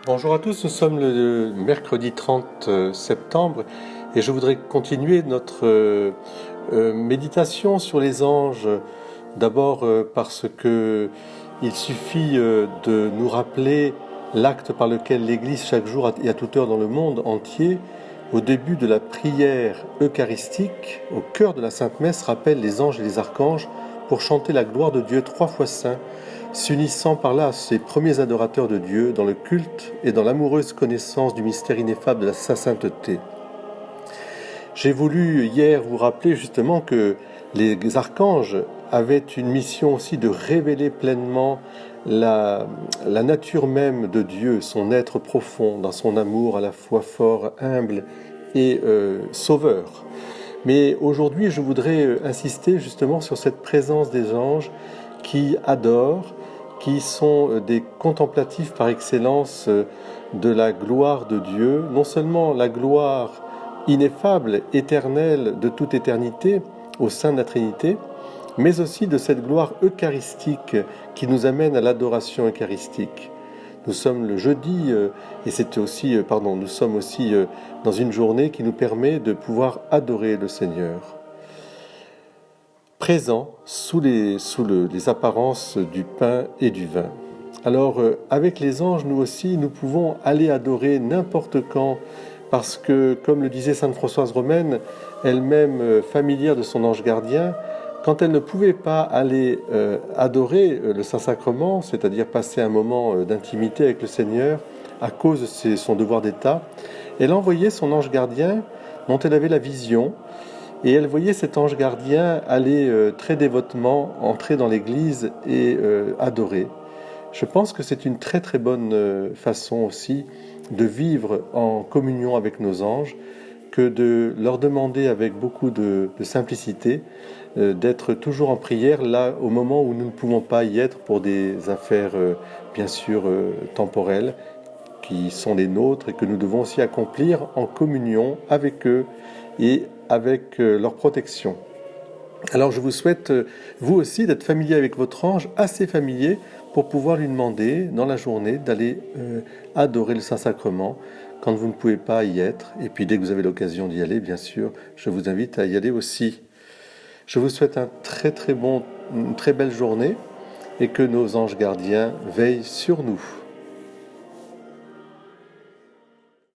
Bonjour à tous, nous sommes le mercredi 30 septembre et je voudrais continuer notre méditation sur les anges. D'abord parce que il suffit de nous rappeler l'acte par lequel l'Église chaque jour et à toute heure dans le monde entier, au début de la prière eucharistique, au cœur de la Sainte Messe, rappelle les anges et les archanges pour chanter la gloire de Dieu trois fois saint, s'unissant par là à ces premiers adorateurs de Dieu dans le culte et dans l'amoureuse connaissance du mystère ineffable de sa sainteté. J'ai voulu hier vous rappeler justement que les archanges avaient une mission aussi de révéler pleinement la nature même de Dieu, son être profond, dans son amour à la fois fort, humble et sauveur. Mais aujourd'hui, je voudrais insister justement sur cette présence des anges qui adorent, qui sont des contemplatifs par excellence de la gloire de Dieu, non seulement la gloire ineffable, éternelle de toute éternité au sein de la Trinité, mais aussi de cette gloire eucharistique qui nous amène à l'adoration eucharistique. Nous sommes le jeudi et nous sommes aussi dans une journée qui nous permet de pouvoir adorer le Seigneur, présent sous les apparences du pain et du vin. Alors avec les anges, nous aussi, nous pouvons aller adorer n'importe quand, parce que, comme le disait sainte Françoise Romaine, elle-même familière de son ange gardien, quand elle ne pouvait pas aller adorer le Saint-Sacrement, c'est-à-dire passer un moment d'intimité avec le Seigneur, à cause de son devoir d'État, elle envoyait son ange gardien, dont elle avait la vision, et elle voyait cet ange gardien aller très dévotement entrer dans l'église et adorer. Je pense que c'est une très très bonne façon aussi de vivre en communion avec nos anges, que de leur demander avec beaucoup de simplicité d'être toujours en prière là au moment où nous ne pouvons pas y être pour des affaires bien sûr temporelles qui sont les nôtres et que nous devons aussi accomplir en communion avec eux et avec leur protection. Alors je vous souhaite, vous aussi, d'être familier avec votre ange, assez familier pour pouvoir lui demander dans la journée d'aller adorer le Saint-Sacrement quand vous ne pouvez pas y être. Et puis dès que vous avez l'occasion d'y aller, bien sûr, je vous invite à y aller aussi. Je vous souhaite une très belle journée et que nos anges gardiens veillent sur nous.